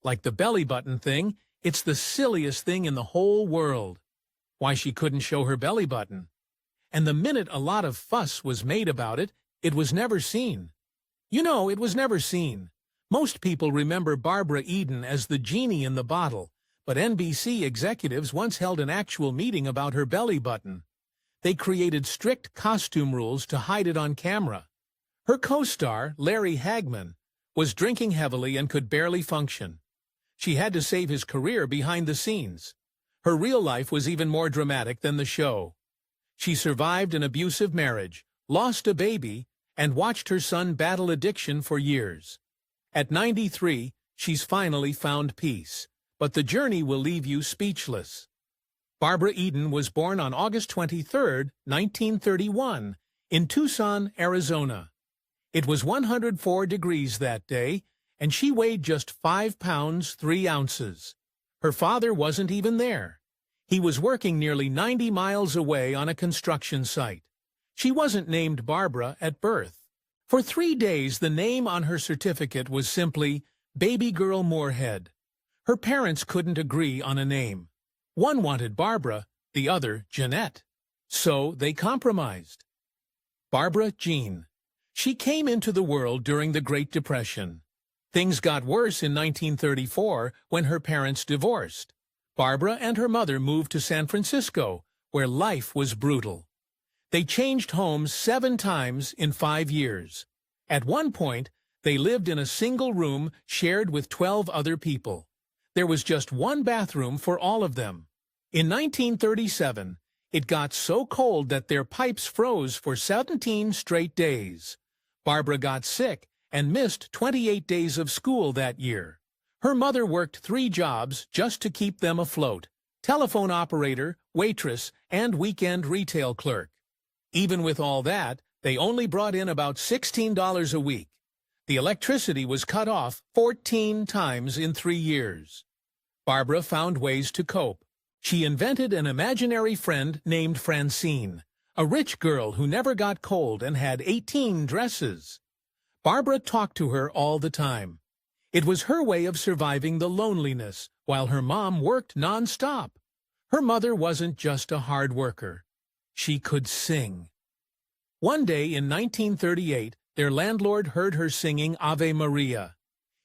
Like the belly button thing, it's the silliest thing in the whole world. Why she couldn't show her belly button. And the minute a lot of fuss was made about it, it was never seen. You know, it was never seen. Most people remember Barbara Eden as the genie in the bottle, but NBC executives once held an actual meeting about her belly button. They created strict costume rules to hide it on camera. Her co-star, Larry Hagman, was drinking heavily and could barely function. She had to save his career behind the scenes. Her real life was even more dramatic than the show. She survived an abusive marriage, lost a baby, and watched her son battle addiction for years. At 93, she's finally found peace, but the journey will leave you speechless. Barbara Eden was born on August 23, 1931, in Tucson, Arizona. It was 104 degrees that day, and she weighed just 5 pounds 3 ounces. Her father wasn't even there. He was working nearly 90 miles away on a construction site. She wasn't named Barbara at birth. For 3 days, the name on her certificate was simply Baby Girl Moorhead. Her parents couldn't agree on a name. One wanted Barbara, the other Jeanette. So they compromised. Barbara Jean. She came into the world during the Great Depression. Things got worse in 1934 when her parents divorced. Barbara and her mother moved to San Francisco, where life was brutal. They changed homes 7 times in 5 years. At one point, they lived in a single room shared with 12 other people. There was just one bathroom for all of them. In 1937, it got so cold that their pipes froze for 17 straight days. Barbara got sick and missed 28 days of school that year. Her mother worked 3 jobs just to keep them afloat: telephone operator, waitress, and weekend retail clerk. Even with all that, they only brought in about $16 a week. The electricity was cut off 14 times in 3 years. Barbara found ways to cope. She invented an imaginary friend named Francine, a rich girl who never got cold and had 18 dresses. Barbara talked to her all the time. It was her way of surviving the loneliness while her mom worked non-stop. Her mother wasn't just a hard worker. She could sing. One day in 1938, their landlord heard her singing Ave Maria.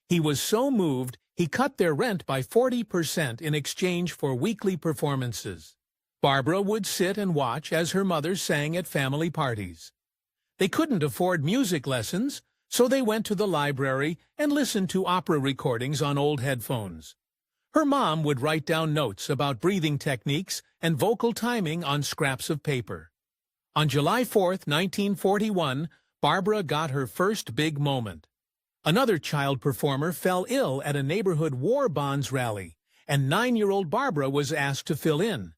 He was so moved, he cut their rent by 40% in exchange for weekly performances. Barbara would sit and watch as her mother sang at family parties. They couldn't afford music lessons, so they went to the library and listened to opera recordings on old headphones. Her mom would write down notes about breathing techniques and vocal timing on scraps of paper. On July 4, 1941, Barbara got her first big moment. Another child performer fell ill at a neighborhood war bonds rally, and 9-year-old Barbara was asked to fill in.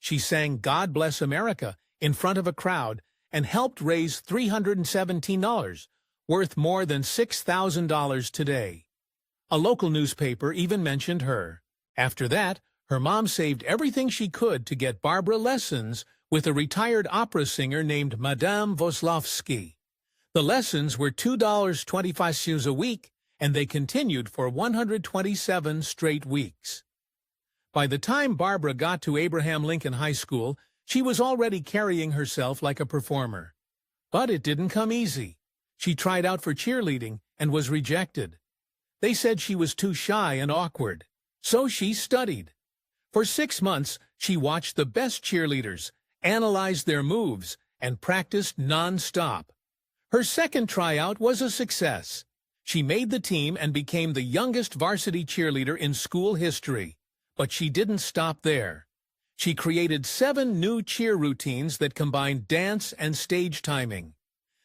She sang God Bless America in front of a crowd and helped raise $317, worth more than $6,000 today. A local newspaper even mentioned her. After that, her mom saved everything she could to get Barbara lessons with a retired opera singer named Madame Voslovsky. The lessons were $2.25 a week, and they continued for 127 straight weeks. By the time Barbara got to Abraham Lincoln High School, she was already carrying herself like a performer. But it didn't come easy. She tried out for cheerleading and was rejected. They said she was too shy and awkward. So she studied. For 6 months, she watched the best cheerleaders, analyzed their moves, and practiced non-stop. Her second tryout was a success. She made the team and became the youngest varsity cheerleader in school history. But she didn't stop there. She created 7 new cheer routines that combined dance and stage timing.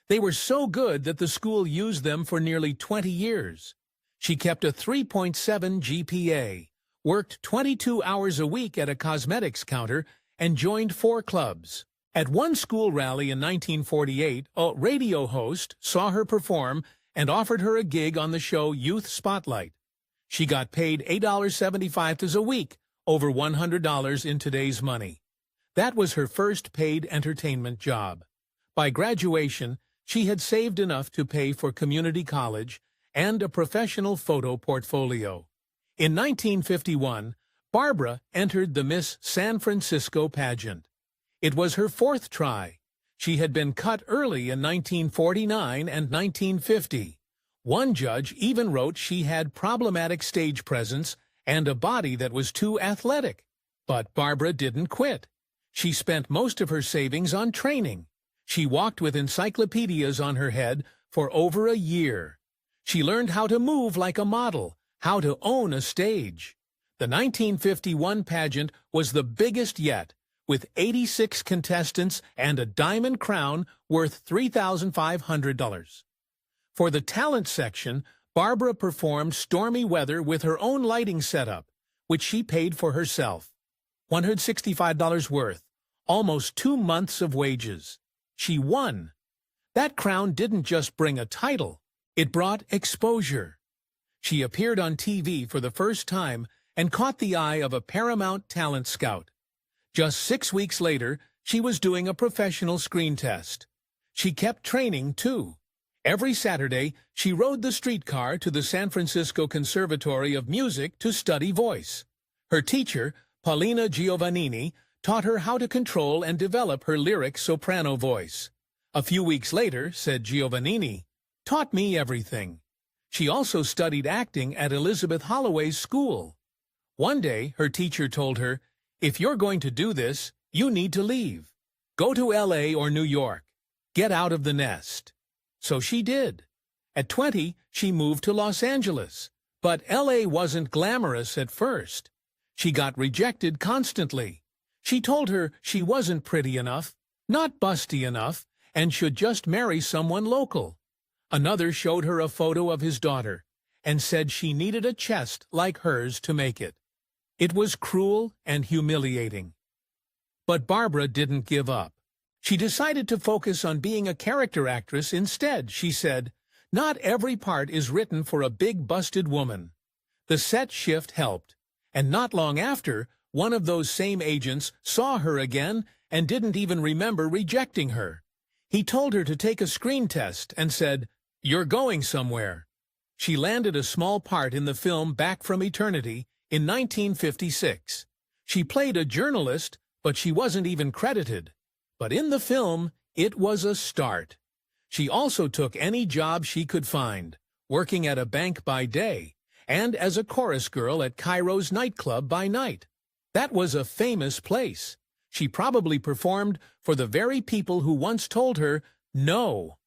They were so good that the school used them for nearly 20 years. She kept a 3.7 GPA, worked 22 hours a week at a cosmetics counter, and joined 4 clubs. At one school rally in 1948, a radio host saw her perform and offered her a gig on the show Youth Spotlight. She got paid $8.75 a week, over $100 in today's money. That was her first paid entertainment job. By graduation, she had saved enough to pay for community college and a professional photo portfolio. In 1951, Barbara entered the Miss San Francisco pageant. It was her fourth try. She had been cut early in 1949 and 1950. One judge even wrote she had problematic stage presence and a body that was too athletic. But Barbara didn't quit. She spent most of her savings on training. She walked with encyclopedias on her head for over a year. She learned how to move like a model, how to own a stage. The 1951 pageant was the biggest yet, with 86 contestants and a diamond crown worth $3,500. For the talent section, Barbara performed stormy weather with her own lighting setup, which she paid for herself. $165 worth, almost 2 months of wages. She won. That crown didn't just bring a title, it brought exposure. She appeared on TV for the first time and caught the eye of a Paramount talent scout. Just 6 weeks later, she was doing a professional screen test. She kept training, too. Every Saturday, she rode the streetcar to the San Francisco Conservatory of Music to study voice. Her teacher, Paulina Giovannini, taught her how to control and develop her lyric soprano voice. A few weeks later, said Giovannini, "Taught me everything." She also studied acting at Elizabeth Holloway's school. One day, her teacher told her, "If you're going to do this, you need to leave. Go to LA or New York. Get out of the nest." So she did. At 20, she moved to Los Angeles. But LA wasn't glamorous at first. She got rejected constantly. She told her she wasn't pretty enough, not busty enough, and should just marry someone local. Another showed her a photo of his daughter and said she needed a chest like hers to make it. It was cruel and humiliating. But Barbara didn't give up. She decided to focus on being a character actress instead. She said, "Not every part is written for a big busted woman." The set shift helped, and not long after, one of those same agents saw her again and didn't even remember rejecting her. He told her to take a screen test and said, "You're going somewhere." She landed a small part in the film Back from Eternity in 1956. She played a journalist, but she wasn't even credited. But in the film, it was a start. She also took any job she could find, working at a bank by day, and as a chorus girl at Cairo's nightclub by night. That was a famous place. She probably performed for the very people who once told her, no.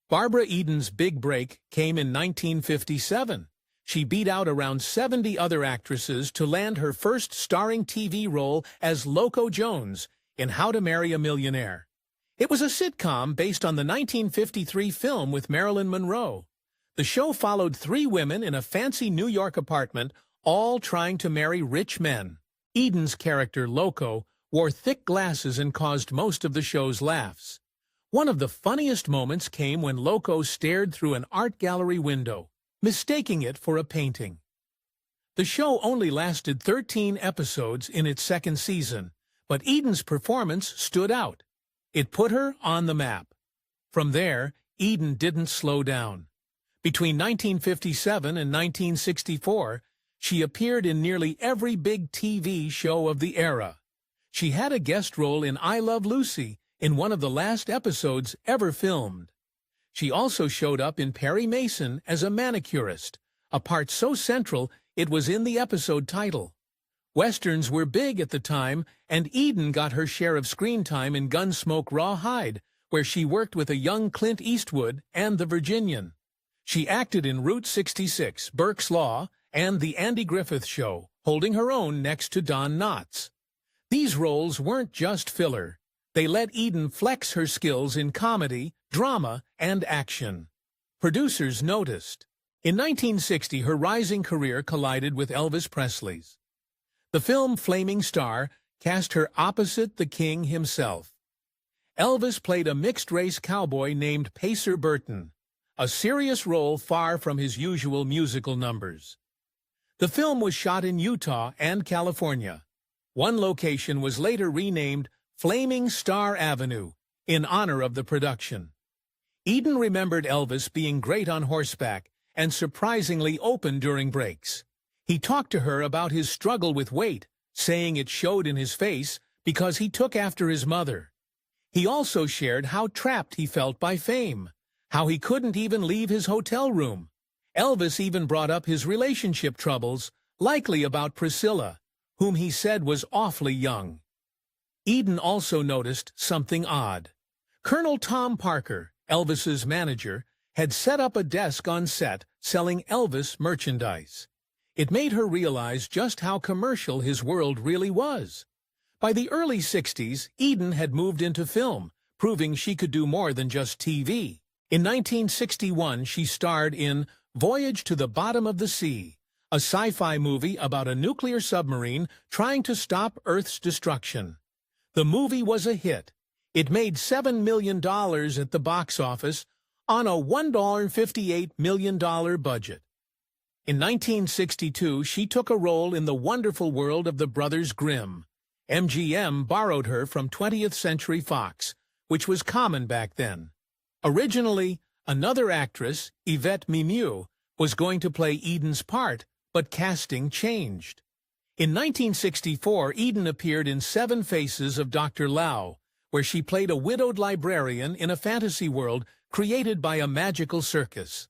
Barbara Eden's big break came in 1957. She beat out around 70 other actresses to land her first starring TV role as Loco Jones in How to Marry a Millionaire. It was a sitcom based on the 1953 film with Marilyn Monroe. The show followed 3 women in a fancy New York apartment, all trying to marry rich men. Eden's character, Loco, wore thick glasses and caused most of the show's laughs. One of the funniest moments came when Loco stared through an art gallery window, mistaking it for a painting. The show only lasted 13 episodes in its second season, but Eden's performance stood out. It put her on the map. From there, Eden didn't slow down. Between 1957 and 1964, she appeared in nearly every big TV show of the era. She had a guest role in I Love Lucy in one of the last episodes ever filmed. She also showed up in Perry Mason as a manicurist, a part so central it was in the episode title. Westerns were big at the time, and Eden got her share of screen time in Gunsmoke Rawhide, where she worked with a young Clint Eastwood and the Virginian. She acted in Route 66, Burke's Law, and The Andy Griffith Show, holding her own next to Don Knotts. These roles weren't just filler. They let Eden flex her skills in comedy, drama, and action. Producers noticed. In 1960, her rising career collided with Elvis Presley's. The film Flaming Star cast her opposite the king himself. Elvis played a mixed-race cowboy named Pacer Burton, a serious role far from his usual musical numbers. The film was shot in Utah and California. One location was later renamed Flaming Star Avenue in honor of the production. Eden remembered Elvis being great on horseback and surprisingly open during breaks. He talked to her about his struggle with weight, saying it showed in his face because he took after his mother. He also shared how trapped he felt by fame, how he couldn't even leave his hotel room. Elvis even brought up his relationship troubles, likely about Priscilla, whom he said was awfully young. Eden also noticed something odd. Colonel Tom Parker, Elvis's manager, had set up a desk on set selling Elvis merchandise. It made her realize just how commercial his world really was. By the early 60s, Eden had moved into film, proving she could do more than just TV. In 1961, she starred in Voyage to the Bottom of the Sea, a sci-fi movie about a nuclear submarine trying to stop Earth's destruction. The movie was a hit. It made $7 million at the box office on a $158 million budget. In 1962, she took a role in The Wonderful World of the Brothers Grimm. MGM borrowed her from 20th Century Fox, which was common back then. Originally, another actress, Yvette Mimieux, was going to play Eden's part, but casting changed. In 1964, Eden appeared in Seven Faces of Dr. Lao, where she played a widowed librarian in a fantasy world created by a magical circus.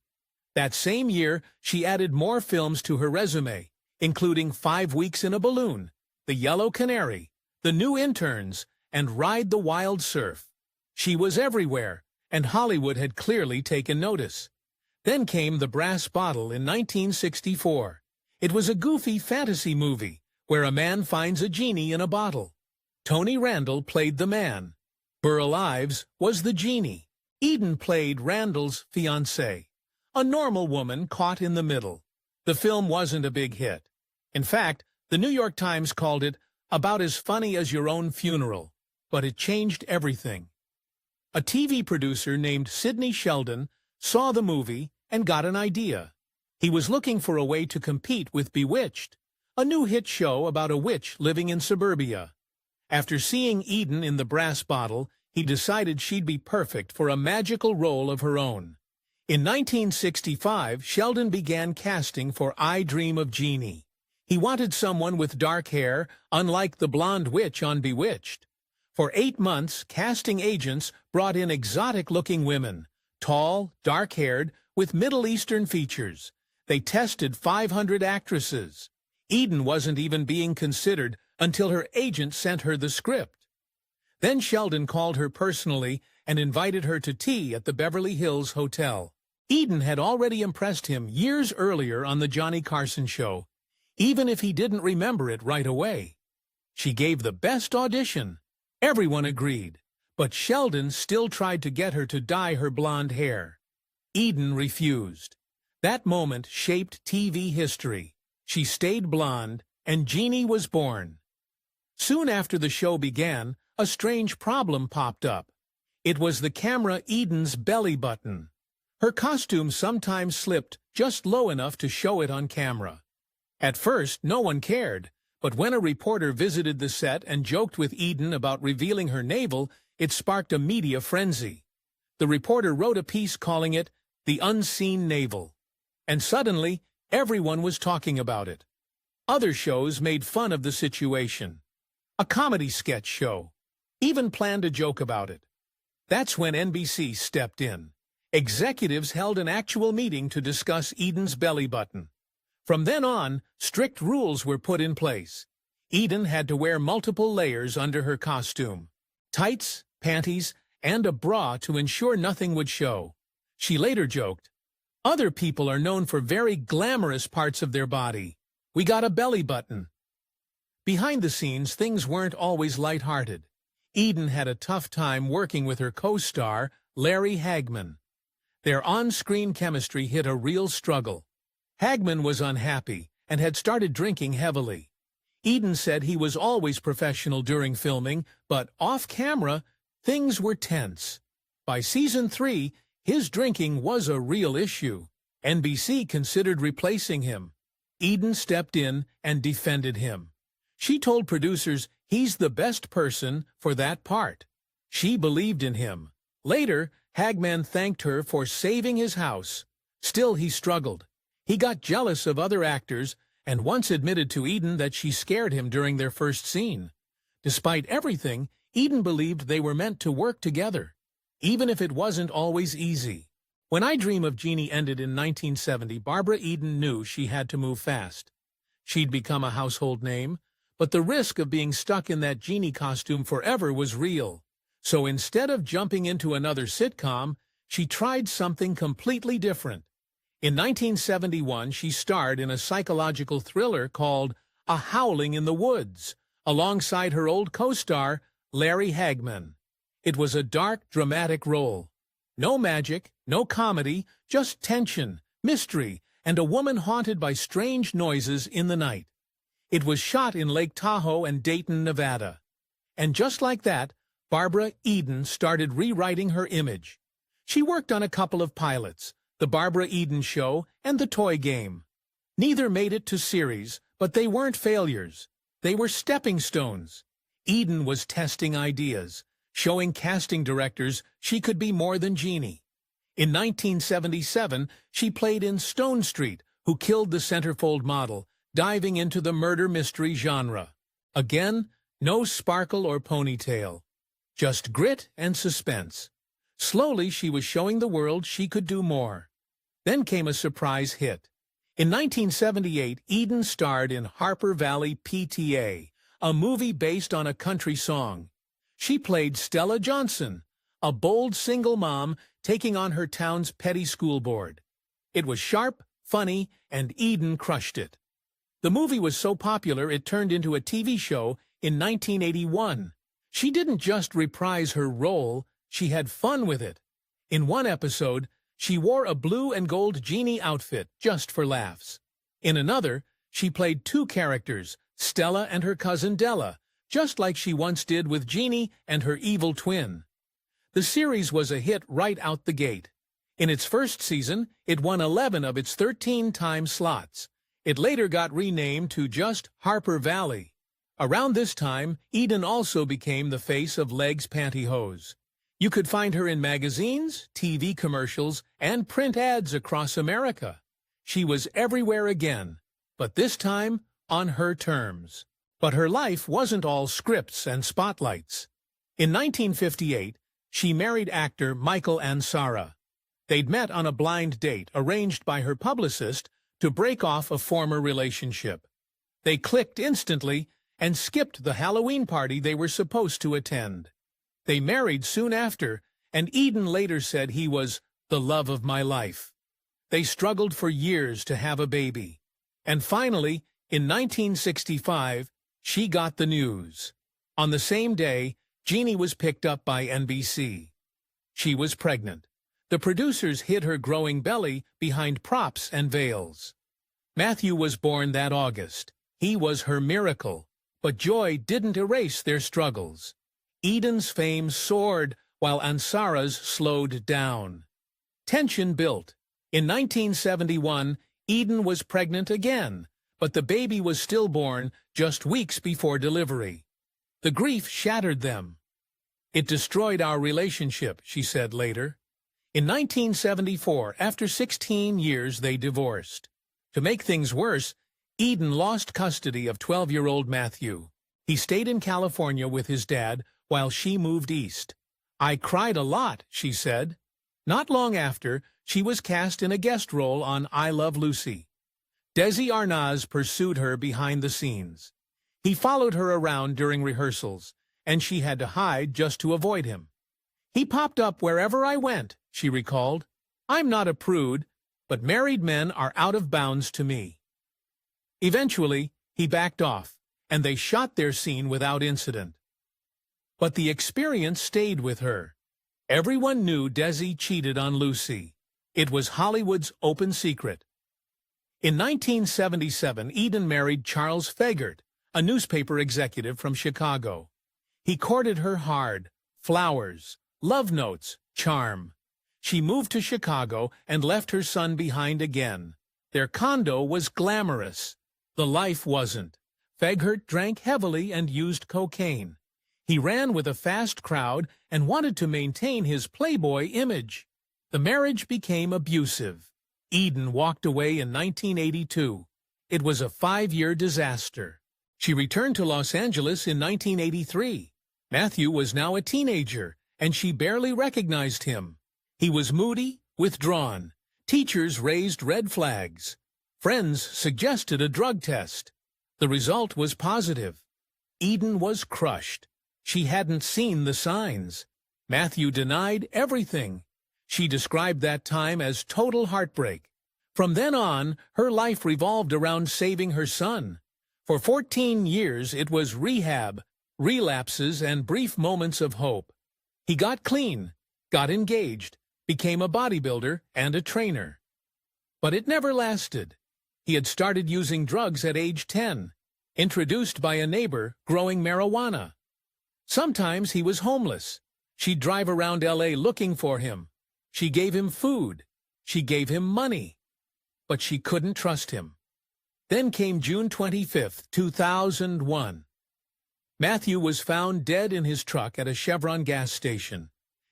That same year, she added more films to her resume, including 5 Weeks in a Balloon, The Yellow Canary, The New Interns, and Ride the Wild Surf. She was everywhere, and Hollywood had clearly taken notice. Then came The Brass Bottle in 1964. It was a goofy fantasy movie where a man finds a genie in a bottle. Tony Randall played the man. Burl Ives was the genie. Eden played Randall's fiancée, a normal woman caught in the middle. The film wasn't a big hit. In fact, the New York Times called it about as funny as your own funeral, but it changed everything. A TV producer named Sidney Sheldon saw the movie and got an idea. He was looking for a way to compete with Bewitched, a new hit show about a witch living in suburbia. After seeing Eden in The Brass Bottle, he decided she'd be perfect for a magical role of her own. In 1965, Sheldon began casting for I Dream of Jeannie. He wanted someone with dark hair, unlike the blonde witch on Bewitched. For 8 months, casting agents brought in exotic-looking women, tall, dark-haired, with Middle Eastern features. They tested 500 actresses. Eden wasn't even being considered until her agent sent her the script. Then Sheldon called her personally and invited her to tea at the Beverly Hills Hotel. Eden had already impressed him years earlier on the Johnny Carson show, even if he didn't remember it right away. She gave the best audition. Everyone agreed, but Sheldon still tried to get her to dye her blonde hair. Eden refused. That moment shaped TV history. She stayed blonde, and Jeannie was born. Soon after the show began, a strange problem popped up. It was the camera Eden's belly button. Her costume sometimes slipped just low enough to show it on camera. At first, no one cared, but when a reporter visited the set and joked with Eden about revealing her navel, it sparked a media frenzy. The reporter wrote a piece calling it The Unseen Navel. And suddenly, everyone was talking about it. Other shows made fun of the situation. A comedy sketch show even planned a joke about it. That's when NBC stepped in. Executives held an actual meeting to discuss Eden's belly button. From then on, strict rules were put in place. Eden had to wear multiple layers under her costume, tights, panties, and a bra to ensure nothing would show. She later joked, "Other people are known for very glamorous parts of their body. We got a belly button." Behind the scenes, things weren't always lighthearted. Eden had a tough time working with her co-star, Larry Hagman. Their on-screen chemistry hit a real struggle. Hagman was unhappy and had started drinking heavily. Eden said he was always professional during filming, but off-camera, things were tense. By season 3, his drinking was a real issue. NBC considered replacing him. Eden stepped in and defended him. She told producers he's the best person for that part. She believed in him. Later, Hagman thanked her for saving his house. Still, he struggled. He got jealous of other actors and once admitted to Eden that she scared him during their first scene. Despite everything, Eden believed they were meant to work together, even if it wasn't always easy. When I Dream of Jeannie ended in 1970, Barbara Eden knew she had to move fast. She'd become a household name, but the risk of being stuck in that genie costume forever was real. So instead of jumping into another sitcom, she tried something completely different. In 1971, she starred in a psychological thriller called A Howling in the Woods, alongside her old co-star, Larry Hagman. It was a dark, dramatic role. No magic, no comedy, just tension, mystery, and a woman haunted by strange noises in the night. It was shot in Lake Tahoe and Dayton, Nevada. And just like that, Barbara Eden started rewriting her image. She worked on a couple of pilots, The Barbara Eden Show and The Toy Game. Neither made it to series, but they weren't failures. They were stepping stones. Eden was testing ideas, showing casting directors she could be more than Jeannie. In 1977, she played in Stone Street, Who Killed the Centerfold Model, diving into the murder mystery genre. Again, no sparkle or ponytail, just grit and suspense. Slowly, she was showing the world she could do more. Then came a surprise hit. In 1978, Eden starred in Harper Valley PTA, a movie based on a country song. She played Stella Johnson, a bold single mom taking on her town's petty school board. It was sharp, funny, and Eden crushed it. The movie was so popular it turned into a TV show in 1981. She didn't just reprise her role, she had fun with it. In one episode, she wore a blue and gold genie outfit just for laughs. In another, she played two characters, Stella and her cousin Della, just like she once did with Jeannie and her evil twin. The series was a hit right out the gate. In its first season, it won 11 of its 13 time slots. It later got renamed to just Harper Valley. Around this time, Eden also became the face of Legs Pantyhose. You could find her in magazines, TV commercials, and print ads across America. She was everywhere again, but this time on her terms. But her life wasn't all scripts and spotlights. In 1958, she married actor Michael Ansara. They'd met on a blind date arranged by her publicist to break off a former relationship. They clicked instantly and skipped the Halloween party they were supposed to attend. They married soon after, and Eden later said he was the love of my life. They struggled for years to have a baby. And finally, in 1965, she got the news. On the same day, Jeannie was picked up by NBC. She was pregnant. The producers hid her growing belly behind props and veils. Matthew was born that August. He was her miracle. But joy didn't erase their struggles. Eden's fame soared while Ansara's slowed down. Tension built. In 1971, Eden was pregnant again, but the baby was stillborn just weeks before delivery. The grief shattered them. It destroyed our relationship, she said later. In 1974, after 16 years, they divorced. To make things worse, Eden lost custody of 12-year-old Matthew. He stayed in California with his dad while she moved east. I cried a lot, she said. Not long after, she was cast in a guest role on I Love Lucy. Desi Arnaz pursued her behind the scenes. He followed her around during rehearsals, and she had to hide just to avoid him. He popped up wherever I went, she recalled. I'm not a prude, but married men are out of bounds to me. Eventually, he backed off, and they shot their scene without incident. But the experience stayed with her. Everyone knew Desi cheated on Lucy. It was Hollywood's open secret. In 1977, Eden married Charles Fegert, a newspaper executive from Chicago. He courted her hard, flowers, love notes, charm. She moved to Chicago and left her son behind again. Their condo was glamorous. The life wasn't. Fegert drank heavily and used cocaine. He ran with a fast crowd and wanted to maintain his playboy image. The marriage became abusive. Eden walked away in 1982. it was a 5-year disaster. She returned to Los Angeles in 1983. Matthew was now a teenager, and she barely recognized him. He was moody, withdrawn. Teachers raised red flags. Friends suggested a drug test. The result was positive. Eden was crushed. She hadn't seen the signs. Matthew denied everything. She described that time as total heartbreak. From then on, her life revolved around saving her son. For 14 years, it was rehab, relapses, and brief moments of hope. He got clean, got engaged, became a bodybuilder and a trainer. But it never lasted. He had started using drugs at age 10, introduced by a neighbor growing marijuana. Sometimes he was homeless. She'd drive around L.A. looking for him. She gave him food. She gave him money. But she couldn't trust him. Then came June 25, 2001. Matthew was found dead in his truck at a Chevron gas station.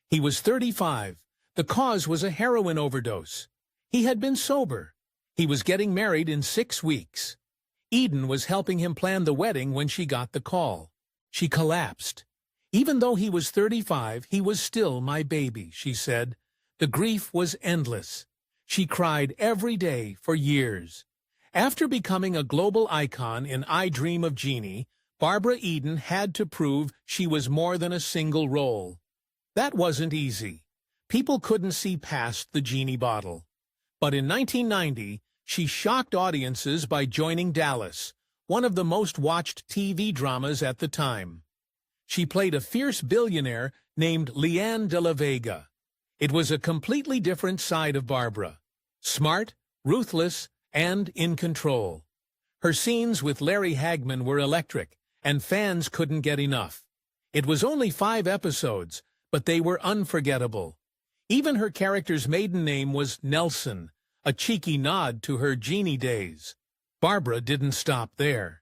He was 35. The cause was a heroin overdose. He had been sober. He was getting married in 6 weeks. Eden was helping him plan the wedding when she got the call. She collapsed. Even though he was 35, he was still my baby, she said. The grief was endless. She cried every day for years. After becoming a global icon in I Dream of Jeannie, Barbara Eden had to prove she was more than a single role. That wasn't easy. People couldn't see past the Genie bottle. But in 1990, she shocked audiences by joining Dallas, one of the most watched TV dramas at the time. She played a fierce billionaire named Leanne de la Vega. It was a completely different side of Barbara. Smart, ruthless, and in control. Her scenes with Larry Hagman were electric, and fans couldn't get enough. It was only 5 episodes, but they were unforgettable. Even her character's maiden name was Nelson, a cheeky nod to her Jeannie days. Barbara didn't stop there.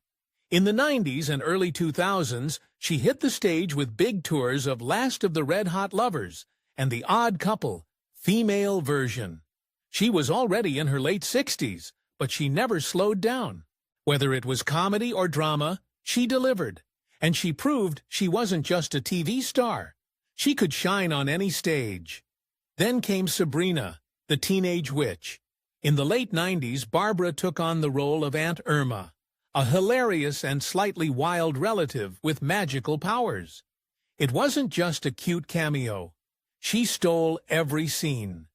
In the 90s and early 2000s, she hit the stage with big tours of Last of the Red Hot Lovers and The Odd Couple, female version. She was already in her late 60s, but she never slowed down. Whether it was comedy or drama, she delivered. And she proved she wasn't just a TV star. She could shine on any stage. Then came Sabrina, the teenage witch. In the late 90s, Barbara took on the role of Aunt Irma, a hilarious and slightly wild relative with magical powers. It wasn't just a cute cameo. She stole every scene.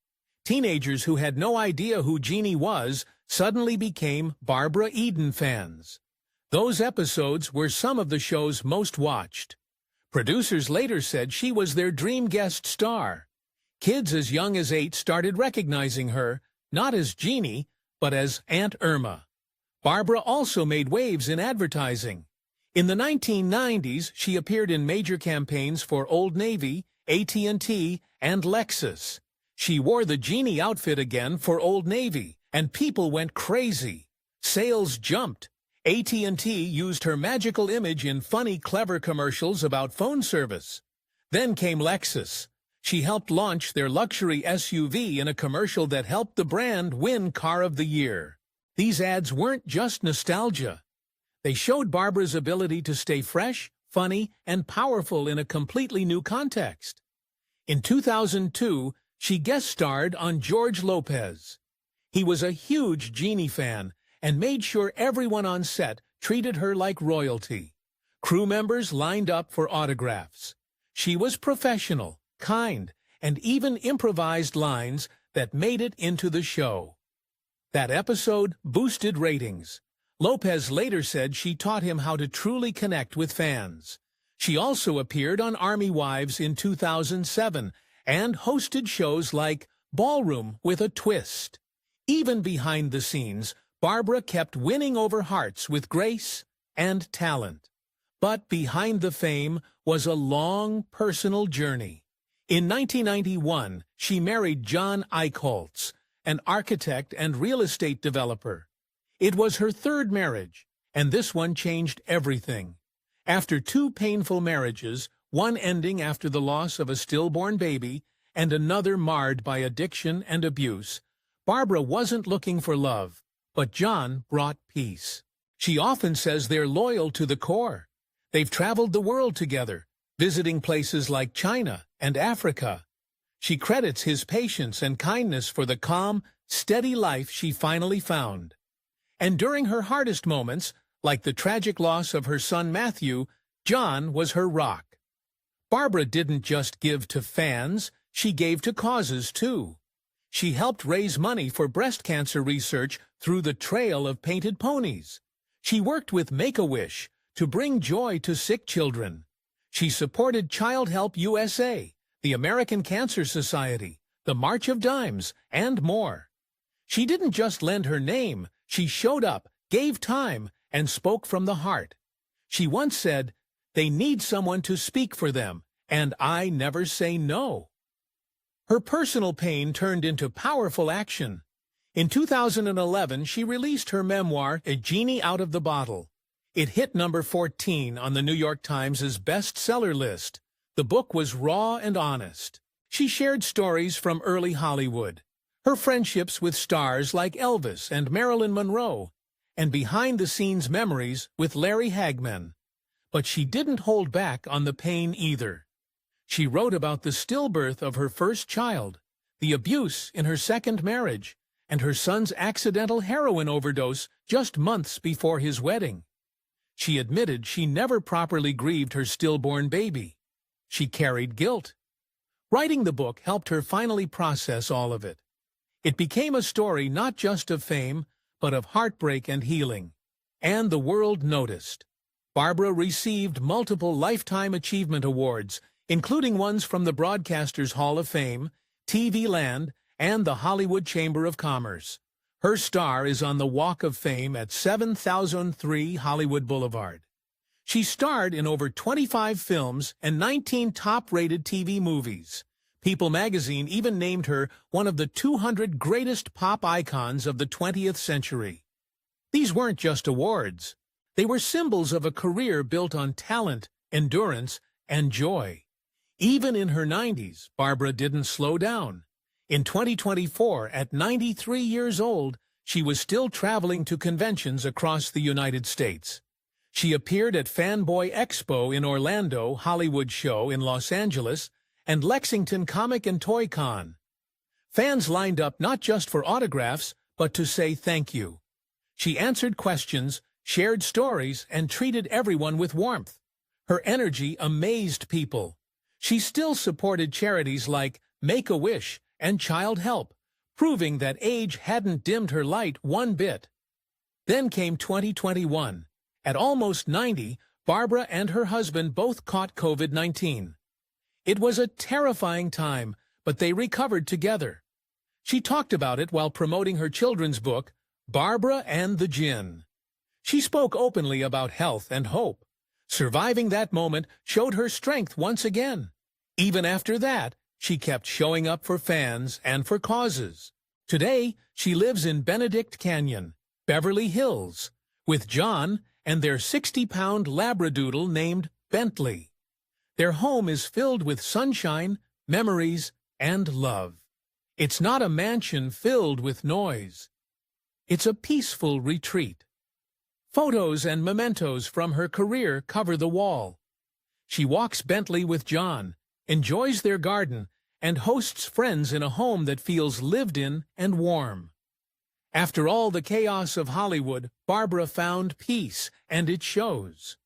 Teenagers who had no idea who Jeannie was suddenly became Barbara Eden fans. Those episodes were some of the show's most watched. Producers later said she was their dream guest star. Kids as young as 8 started recognizing her, not as Jeannie, but as Aunt Irma. Barbara also made waves in advertising. In the 1990s, she appeared in major campaigns for Old Navy, AT&T, and Lexus. She wore the Jeannie outfit again for Old Navy, and people went crazy. Sales jumped. AT&T used her magical image in funny, clever commercials about phone service. Then came Lexus. She helped launch their luxury SUV in a commercial that helped the brand win Car of the Year. These ads weren't just nostalgia. They showed Barbara's ability to stay fresh, funny, and powerful in a completely new context. In 2002, she guest-starred on George Lopez. He was a huge Jeannie fan and made sure everyone on set treated her like royalty. Crew members lined up for autographs. She was professional, kind, and even improvised lines that made it into the show. That episode boosted ratings. Lopez later said she taught him how to truly connect with fans. She also appeared on Army Wives in 2007 and hosted shows like Ballroom with a Twist. Even behind the scenes, Barbara kept winning over hearts with grace and talent. But behind the fame was a long, personal journey. In 1991, she married John Eichholz, an architect and real estate developer. It was her 3rd marriage, and this one changed everything. After 2 painful marriages, one ending after the loss of a stillborn baby and another marred by addiction and abuse, Barbara wasn't looking for love, But John brought peace. She often says they're loyal to the core. They've traveled the world together, visiting places like China and Africa. She credits his patience and kindness for the calm, steady life she finally found. And during her hardest moments, like the tragic loss of her son Matthew, John was her rock. Barbara didn't just give to fans, she gave to causes too. She helped raise money for breast cancer research through the Trail of Painted Ponies. She worked with Make-A-Wish to bring joy to sick children. She supported Child Help USA, the American Cancer Society, the March of Dimes, and more. She didn't just lend her name, she showed up, gave time, and spoke from the heart. She once said, "They need someone to speak for them, and I never say no." Her personal pain turned into powerful action. In 2011, she released her memoir, A Genie Out of the Bottle. It hit number 14 on the New York Times' bestseller list. The book was raw and honest. She shared stories from early Hollywood, her friendships with stars like Elvis and Marilyn Monroe, and behind-the-scenes memories with Larry Hagman. But she didn't hold back on the pain either. She wrote about the stillbirth of her first child, the abuse in her second marriage, and her son's accidental heroin overdose just months before his wedding. She admitted she never properly grieved her stillborn baby. She carried guilt. Writing the book helped her finally process all of it. It became a story not just of fame, but of heartbreak and healing. And the world noticed. Barbara received multiple Lifetime Achievement Awards, including ones from the Broadcasters Hall of Fame, TV Land, and the Hollywood Chamber of Commerce. Her star is on the Walk of Fame at 7003 Hollywood Boulevard. She starred in over 25 films and 19 top-rated TV movies. People magazine even named her one of the 200 greatest pop icons of the 20th century. These weren't just awards. They were symbols of a career built on talent, endurance, and joy. Even in her 90s, Barbara didn't slow down. In 2024, at 93 years old, she was still traveling to conventions across the United States. She appeared at Fanboy Expo in Orlando, Hollywood Show in Los Angeles, and Lexington Comic and Toy Con. Fans lined up not just for autographs, but to say thank you. She answered questions, shared stories, and treated everyone with warmth. Her energy amazed people. She still supported charities like Make-A-Wish and Child Help, proving that age hadn't dimmed her light one bit. Then came 2021. At almost 90, Barbara and her husband both caught COVID-19. It was a terrifying time, but they recovered together. She talked about it while promoting her children's book, Barbara and the Djinn. She spoke openly about health and hope. Surviving that moment showed her strength once again. Even after that, she kept showing up for fans and for causes. Today, she lives in Benedict Canyon, Beverly Hills, with John and their 60-pound Labradoodle named Bentley. Their home is filled with sunshine, memories, and love. It's not a mansion filled with noise. It's a peaceful retreat. Photos and mementos from her career cover the wall. She walks Bentley with John, enjoys their garden, and hosts friends in a home that feels lived in and warm. After all the chaos of Hollywood, Barbara found peace, and it shows.